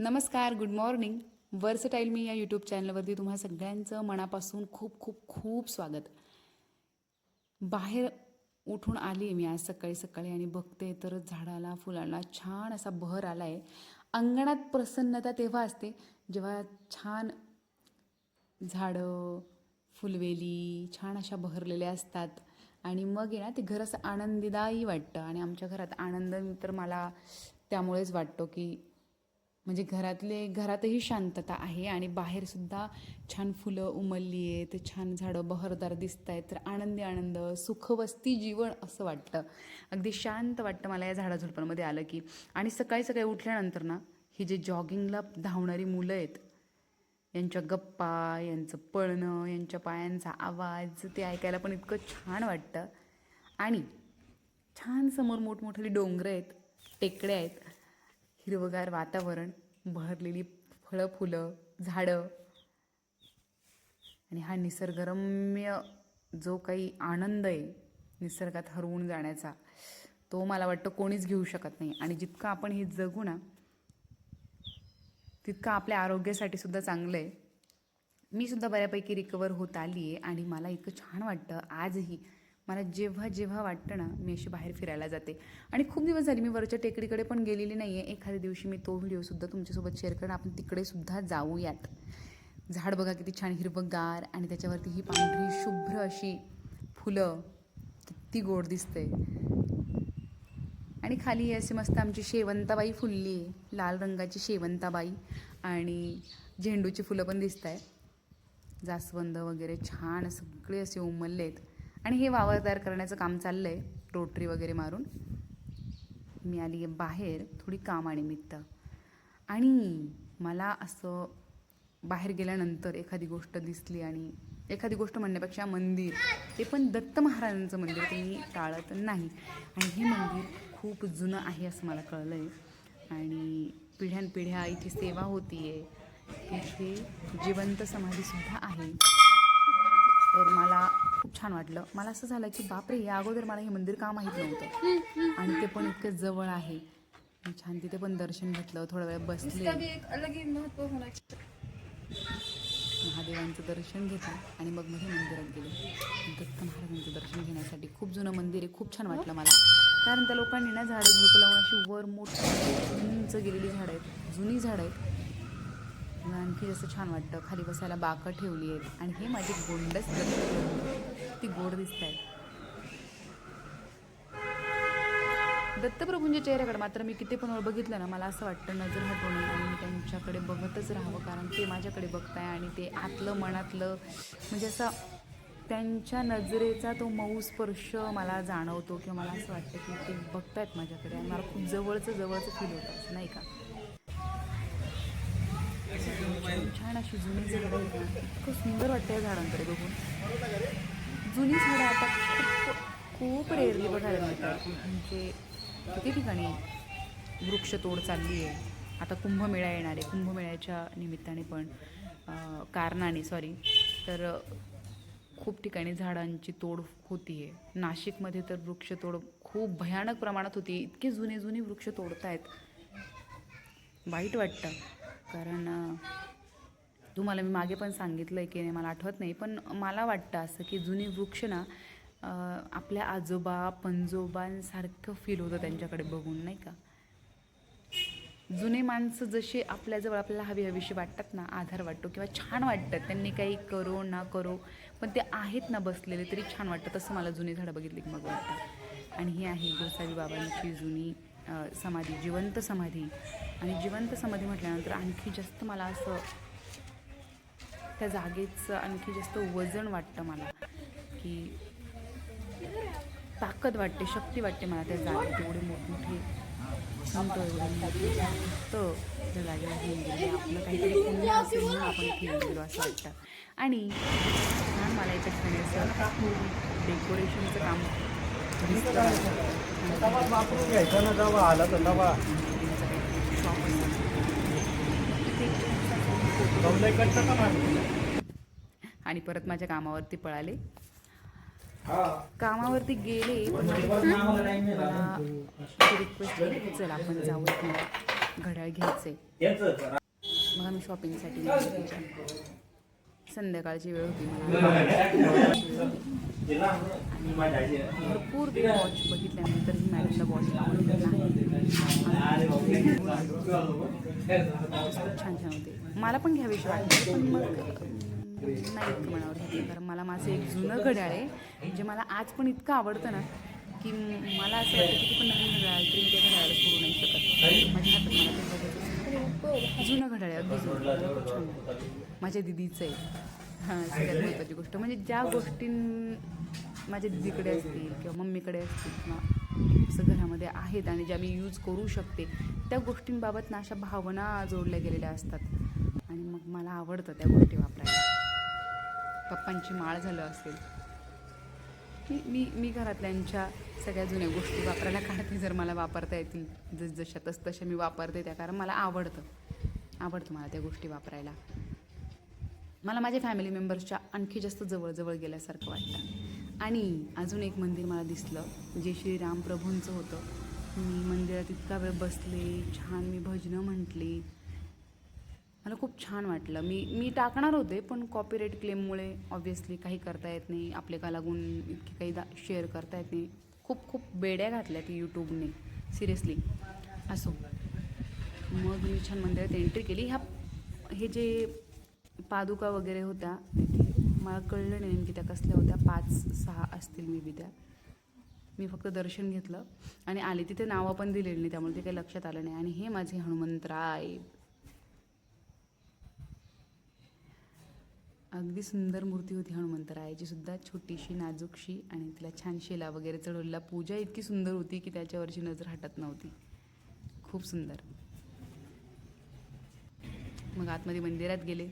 नमस्कार, good morning. Versatile मी या YouTube चॅनलवरती तुम्हा सगळ्यांचं मनापासून खूप खूप खूप स्वागत. बाहेर उठून आली आहे मी आज सकाळी सकाळी आणि बघते तर झाडाला फुलांना छान असा बहर आला आहे. अंगणात प्रसन्नता तेव्हा असते जेव्हा छान झाडं फुलवेली छान अशा बहरलेल्या असतात आणि मग ना ते घर असं आनंदीदायी वाटतं. आणि आमच्या घरात आनंद तर मला त्यामुळेच वाटतो की म्हणजे घरातही शांतता आहे आणि बाहेरसुद्धा छान फुलं उमलली आहेत, छान झाडं बहरदार दिसत आहेत, तर आनंदी आनंद सुखवस्ती जीवन असं वाटतं. अगदी शांत वाटतं मला या झाडाझुडपांमध्ये आलं की. आणि सकाळी सकाळी उठल्यानंतर ना ही जे जॉगिंगला धावणारी मुलं आहेत यांच्या गप्पा, यांचं पळणं, यांच्या पायांचा आवाज ते ऐकायला पण इतकं छान वाटतं. आणि छान समोर मोठमोठाली डोंगरं आहेत, टेकड्या आहेत, हिरवगार वातावरण, बहरलेली फळं फुलं झाडं आणि हा निसर्गरम्य जो काही आनंद आहे निसर्गात हरवून जाण्याचा, तो मला वाटतं कोणीच घेऊ शकत नाही. आणि जितकं आपण हे जगू ना तितकं आपल्या आरोग्यासाठी सुद्धा चांगलं आहे. मी सुद्धा बऱ्यापैकी रिकवर होत आली आहे आणि मला इतकं छान वाटतं. आजही मला जेव्हा जेव्हा वाटतं ना मी अशी बाहेर फिरायला जाते. आणि खूप दिवस झाले मी वरच्या टेकडीकडे पण गेलेली नाही आहे. एखाद्या दिवशी मी तो व्हिडिओसुद्धा तुमच्यासोबत शेअर करेन. आपण तिकडेसुद्धा जाऊयात. झाड बघा किती छान हिरवंगार आणि त्याच्यावरती ही पांढरी शुभ्र अशी फुलं, किती गोड दिसते. आणि खाली असे मस्त आमची शेवंताबाई फुलली आहे, लाल रंगाची शेवंताबाई. आणि झेंडूची फुलं पण दिसत आहे, जास्वंद वगैरे छान सगळे असे उमलले आहेत. आणि हे वावर तयार करण्याचं काम चाललं आहे रोटरी वगैरे मारून. मी आली आहे बाहेर थोडी कामानिमित्त. आणि मला असं बाहेर गेल्यानंतर एखादी गोष्ट दिसली, आणि एखादी गोष्ट म्हणण्यापेक्षा मंदिर, ते पण दत्त महाराजांचं मंदिर, ते मी टाळत नाही. आणि हे मंदिर खूप जुनं आहे असं मला कळलं आहे. आणि पिढ्यानपिढ्या इथे सेवा होती आहे, इथे जिवंत समाधीसुद्धा आहे. तर मला खूप छान वाटलं. मला असं झालं की बापरे, या अगोदर मला हे मंदिर का माहीत नव्हतं आणि ते पण इतकं जवळ आहे. मी छान तिथे पण दर्शन घेतलं, थोडा वेळ बसले, महादेवांचं दर्शन घेतलं आणि मग मी मंदिरात गेले. दत्त महाराजांचं दर्शन घेण्यासाठी. खूप जुनं मंदिर आहे, खूप छान वाटलं मला. कारण त्या लोकांनी ना झाडं झुडपं लावून अशी वर मोठी उंच गेलेली झाडं आहेत, जुनी झाडं आहेत. आणखी जास्त छान वाटतं. खाली बसायला बाकं ठेवली आहेत आणि हे माझे गोंडस दत्तप्रभू ती गोड दिसत आहेत. दत्तप्रभूंच्या चेहऱ्याकडे मात्र मी किती पण वेळ बघितलं ना, मला असं वाटतं नजर हटवू नये आणि मी त्यांच्याकडे बघतच राहावं. कारण ते माझ्याकडे बघताय आणि ते आतलं मनातलं म्हणजे असं त्यांच्या नजरेचा तो मऊ स्पर्श मला जाणवतो. किंवा मला असं वाटतं की ते बघतायत माझ्याकडे आणि मला खूप जवळचं फील होतं, असं नाही का. छान अशी जुनी झाडं आहेत ना, इतकं सुंदर वाटतं या झाडांकडे बघून. जुनी झाडं आता खूप खूप रेअरली बघायला मिळतात. म्हणजे किती ठिकाणी वृक्षतोड चालली आहे. आता कुंभमेळा येणार आहे, कुंभमेळ्याच्या निमित्ताने पण कारणाने तर खूप ठिकाणी झाडांची तोड होती आहे. नाशिकमध्ये तर वृक्षतोड खूप भयानक प्रमाणात होती. इतके जुने वृक्ष तोडतायत, वाईट वाटतं. कारण तुम्हाला मी मागे पण सांगितलं आहे की मला आठवत नाही, पण मला वाटतं असं की जुनी वृक्ष ना आपल्या आजोबा पणजोबांसारखं फील होतं त्यांच्याकडे बघून, नाही का. जुने माणसं जसे आपल्याजवळ आपल्याला हवीशी वाटतात ना, आधार वाटतो किंवा छान वाटतात, त्यांनी काही करो ना करो पण ते आहेत ना बसलेले तरी छान वाटतं. तसं मला जुनी झाडं बघितली की मग वाटतं. आणि ही आहे गोसावी बाबांची जुनी समाधी, जिवंत समाधी. आणि जिवंत समाधी म्हटल्यानंतर आणखी जास्त मला असं त्या जागेचं आणखी जास्त वजन वाटतं मला, की ताकद वाटते, शक्ती वाटते मला त्या जागेत. एवढे मोठमोठे संत, एवढे तर त्या जागेला घेऊन गेले. आपलं काहीतरी पुण्य असेल म्हणून आपण इथे येऊन गेलो असं वाटतं. आणि छान मला याच्या असं डेकोरेशनचं काम आणि परत माझ्या कामावरती पळाले. कामावरती गेले पण मला रिक्वेस्ट केली की चल आपण जाऊयात. घड्याळ घ्यायचं आहे. मग आम्ही शॉपिंगसाठी संध्याकाळची वेळ होती मला आणि भरपूर वॉच बघितल्यानंतर ही मॅडमला वॉच आवडलं नाही. छान छान होते, मला पण घ्यावीशी वाटते, पण मग नाही मनावर घेतली. कारण मला माझं एक जुनं घड्याळ आहे जे मला आज पण इतकं आवडतं ना की मला असं वाटतं की ती पण नवीन घड्याळ तरी मी त्या घड्याळाला सोडू नाही शकत. माझ्या हातात मला ते बघायचं जुनं घड्याळ आहे, अगदी जुनं, खूप छान आहे, माझ्या दिदीचं आहे. हां, सगळ्यात महत्त्वाची गोष्ट म्हणजे ज्या गोष्टी माझ्या दिदीकडे असतील किंवा मम्मीकडे असतील किंवा असं घरामध्ये आहेत आणि ज्या मी यूज करू शकते त्या गोष्टींबाबत ना अशा भावना जोडल्या गेलेल्या असतात आणि मग मला आवडतं त्या गोष्टी वापरायला. पप्पांची माळ झालं असेल, मी घरातल्यांच्या सगळ्या जुन्या गोष्टी वापरायला काढते जर मला वापरता येतील जशा तशा मी वापरते त्या, कारण मला आवडतं मला त्या गोष्टी वापरायला. मला माझ्या फॅमिली मेंबर्सच्या आणखी जास्त जवळ गेल्यासारखं वाटतं. आणि अजून एक मंदिर मला दिसलं जे श्रीराम प्रभूंचं होतं. मी मंदिरात इतका वेळ बसले, छान मी भजनं म्हटली, मला खूप छान वाटलं. मी टाकणार होते पण कॉपीराईट क्लेममुळे ऑब्व्हियसली काही करता येत नाही, आपले का लागून इतकी काही शेअर करता येत नाही. खूप बेड्या घातल्या ती यूट्यूबने, सिरियसली. असो, मग मी छान मंदिरात एंट्री केली. हे जे पादुका वगैरे होत्या मला कळलं नाही नेमकी त्या कसल्या होत्या, 5-6 असतील मी बी त्या. मी फक्त दर्शन घेतलं आणि आले. तिथे नावं पण दिलेली नाही त्यामुळे ते काही लक्षात आलं नाही. आणि हे माझे हनुमंतराय, अगदी सुंदर मूर्ती होती हनुमंतरायाची सुद्धा, छोटीशी नाजूकशी, आणि तिला छान शेला वगैरे चढवलेला. पूजा इतकी सुंदर होती की त्याच्यावरची नजर हटत नव्हती, खूप सुंदर. मग आतमध्ये मंदिरात गेले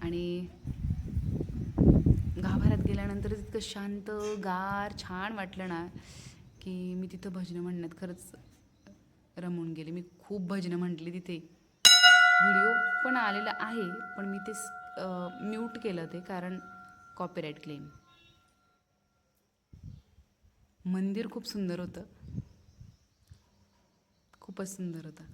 आणि गाभाऱ्यात गेल्यानंतर इतकं शांत गार छान वाटलं ना की मी तिथं भजनं म्हणण्यात खरंच रमून गेले. मी खूप भजनं म्हटली तिथे, व्हिडिओ पण आलेला आहे पण मी ते म्यूट केलं ते, कारण कॉपीराईट क्लेम. मंदिर खूप सुंदर होतं, खूपच सुंदर होतं.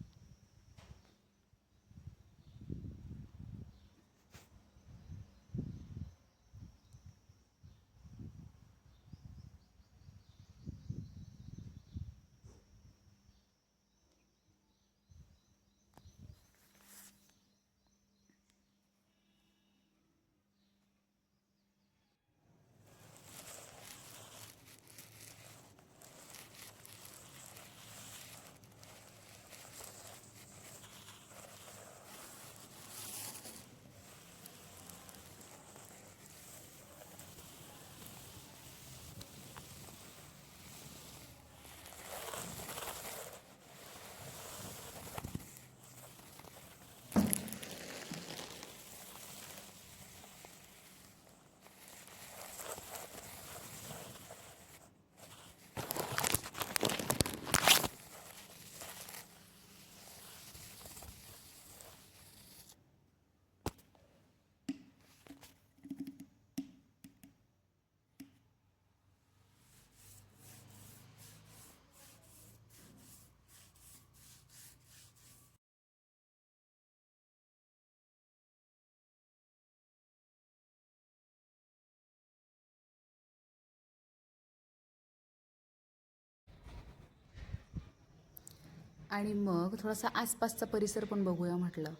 आणि मग थोडासा आसपासचा परिसर पण बघूया म्हटलं.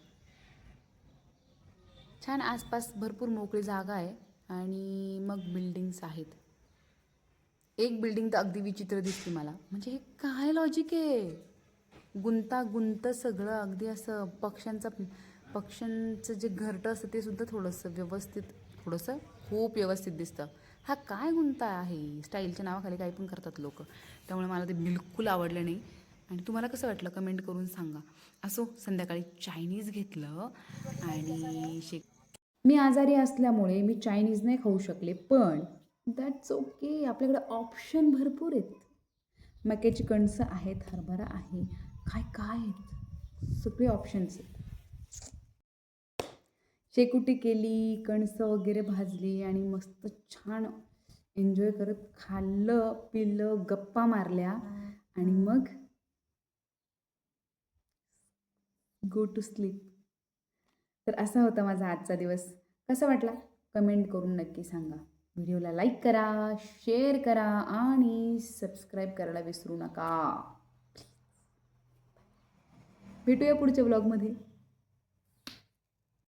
छान आसपास भरपूर मोकळी जागा आहे आणि मग बिल्डिंग्स आहेत. एक बिल्डिंग तर अगदी विचित्र दिसली मला, म्हणजे हे काय लॉजिक आहे, गुंतागुंत सगळं अगदी असं. पक्ष्यांचं जे घरटं असतं ते सुद्धा थोडंसं व्यवस्थित, थोडंसं खूप व्यवस्थित दिसतं. हा काय गुंता आहे, स्टाईलच्या नावाखाली काही पण करतात लोक, त्यामुळे मला ते बिलकुल आवडलं नाही. आणि तुम्हाला कसं वाटलं कमेंट करून सांगा. असो, संध्याकाळी चायनीज घेतलं आणि मी आजारी असल्यामुळे मी चायनीज नाही खाऊ शकले, पण दॅट्स ओके, आपल्याकडे ऑप्शन भरपूर आहेत. मक्याची कणसं आहेत, हरभरा आहे, काय काय आहेत, सगळे ऑप्शन्स आहेत. शेकोटी केली, कणसं वगैरे भाजली आणि मस्त छान एन्जॉय करत खाल्लं पिल्लं, गप्पा मारल्या आणि मग गो टू स्लीप. तर असा होता माझा आजचा दिवस. कसा वाटला कमेंट करून नक्की सांगा. व्हिडिओला लाईक करा, शेअर करा आणि सबस्क्राईब करायला विसरू नका. भेटूया पुढच्या व्लॉगमध्ये.